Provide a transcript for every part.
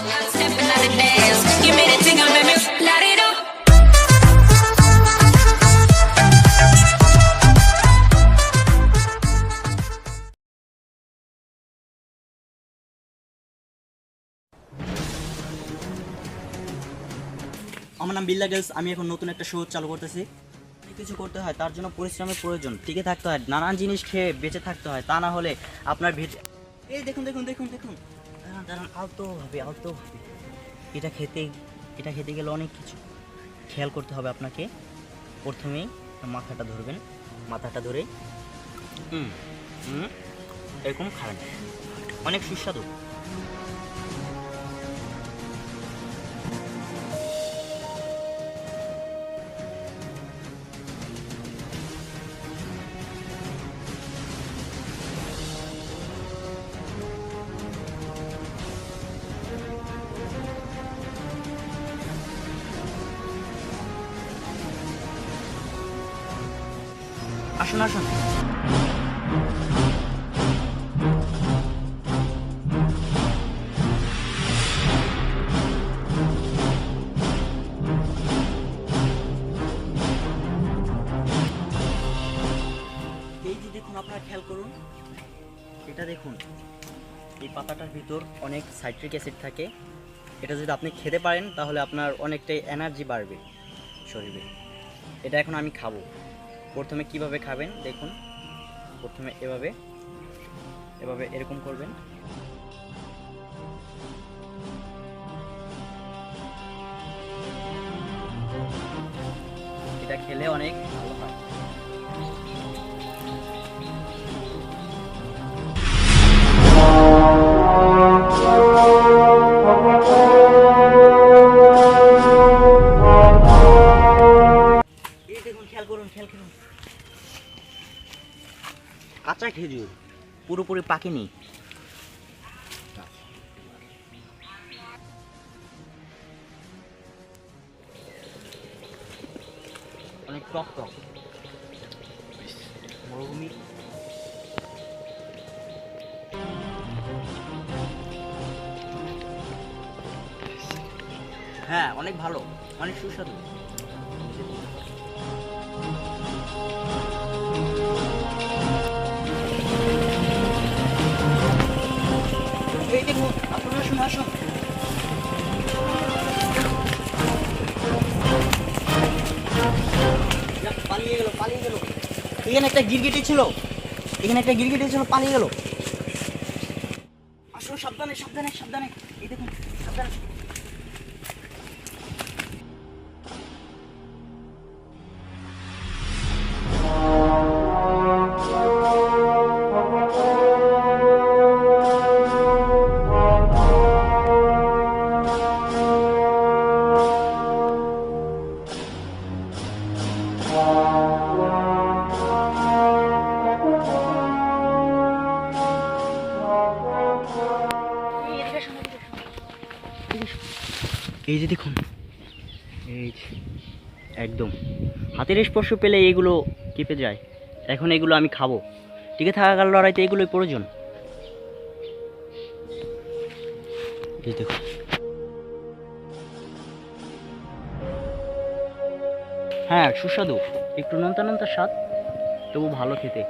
Stepping out the dance. Give me the tingle, baby. Light it up. আমার নাম বিল্লা girls. আমি এখন নতুন একটা শো চালু করতেছি। কিছু করতে হয়, তার জন্য পরিশ্রমের প্রয়োজন, টিকে থাকতে হয়, নানান জিনিস খেয়ে বেঁচে থাকতে হয়। তা না হলে আপনার এই দেখুন দেখুন দেখুন দেখুন, দাঁড়ান দাঁড়ান, আলতো হবে আলতো হবে। এটা খেতে গেলে অনেক কিছু খেয়াল করতে হবে আপনাকে। প্রথমেই মাথাটা ধরবেন, মাথাটা ধরে এরকম খাবেন, অনেক সুস্বাদু। আসুন আসুন। এই যে দেখুন, আপনারা খেয়াল করুন, এটা দেখুন, এই পাতাটার ভিতর অনেক সাইট্রিক অ্যাসিড থাকে। এটা যদি আপনি খেতে পারেন তাহলে আপনার অনেকটাই এনার্জি বাড়বে শরীরে। এটা এখন আমি খাবো। প্রথমে কিভাবে খাবেন দেখুন। প্রথমে এভাবে এভাবে এরকম করবেন। এটা খেলে অনেক ভালো হয়। কাঁচা খেজুর, পুরোপুরি পাকেনি। অনেক টক টক, মরুভূমি। হ্যাঁ, অনেক ভালো, অনেক সুস্বাদু। এই দেখুন, আপনারা আসুন আসুন। পালিয়ে গেল পালিয়ে গেল। এখানে একটা গিরগিটি ছিল, পালিয়ে গেল। আসুন, সাবধানে সাবধানে সাবধানে। এই দেখুন, সাবধানে। এই যে দেখুন, এই একদম হাতের স্পর্শ পেলে এগুলো কেঁপে যায়। এখন এগুলো আমি খাবো। টিকে থাকার লড়াইতে এগুলোই প্রয়োজন। এই দেখুন, হ্যাঁ সুস্বাদু, একটু নোনতা নোনতা স্বাদ, তবু ভালো খেতে।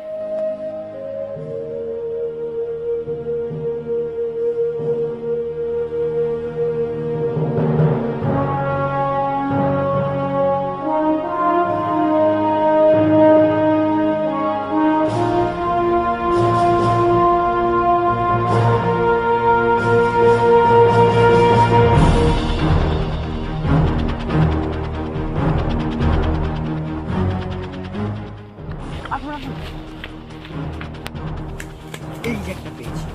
এই যে একটা পেয়েছি।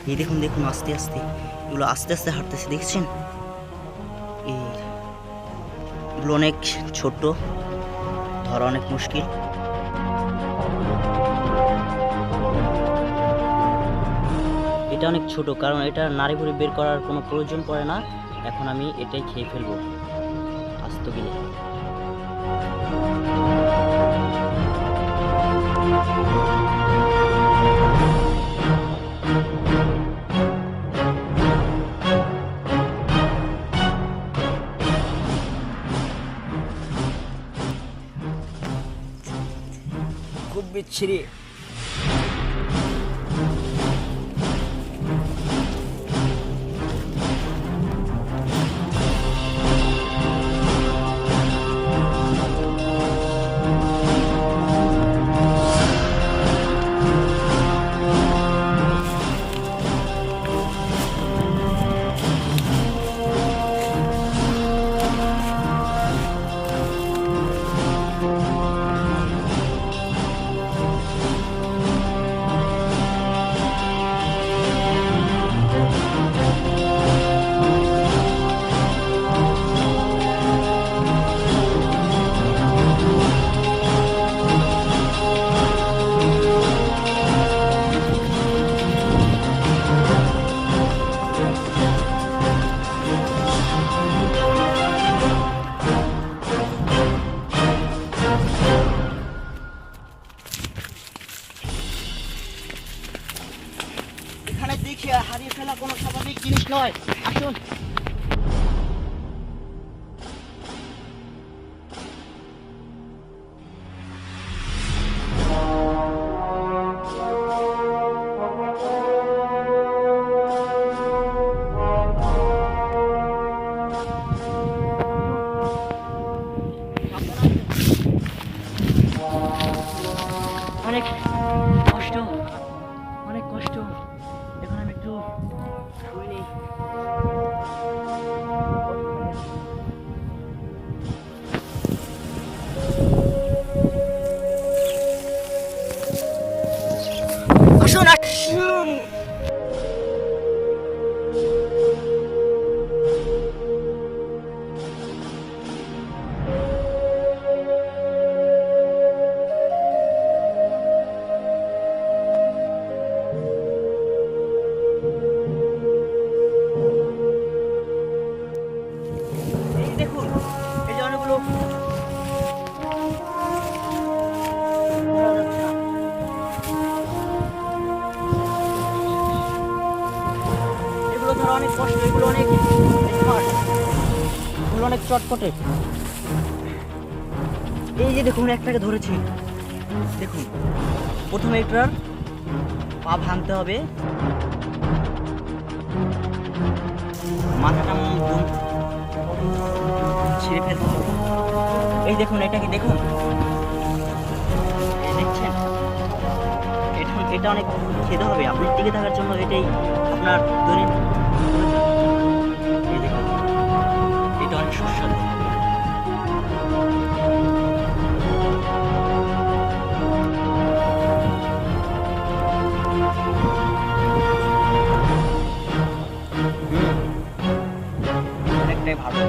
এই দেখুন দেখুন, আস্তে আস্তে এগুলো আস্তে আস্তে হাঁটতেছে, দেখছেন? এগুলো অনেক ছোট, ধরা অনেক মুশকিল। এটা অনেক ছোট, কারণ এটা নাড়ি ভুড়ি বের করার কোনো প্রয়োজন পড়ে না। এখন আমি এটাই খেয়ে ফেলবো আস্ত গিলে। বিচ্ছিরি। এখানে দেখে হারিয়ে ফেলা কোনো স্বাভাবিক জিনিস নয়। আসুন। অনেক কষ্ট, অনেক কষ্ট। এখন আমি একটু শুয়ে নিই। আসুন আসুন। এই দেখুন, এই যে অনেকগুলো এগুলো ধর অনেক কষ্ট, এগুলো অনেক স্মার্ট, এগুলো অনেক চটপটে। এই যে দেখুন একটাকে ধরেছি, দেখুন প্রথমে এটার পা ভাঙতে হবে, মাথাটা ছিঁড়ে ফেলতে হবে। এই দেখুন এটাকে দেখুন, এই দেখছেন, এটা অনেক খেতে হবে আপনার টিকে থাকার জন্য। এটাই আপনার দৈনন্দিন প্রয়োজন। এই দেখুন এটা অনেক সুস্বাদু। অনেকটাই ভালো।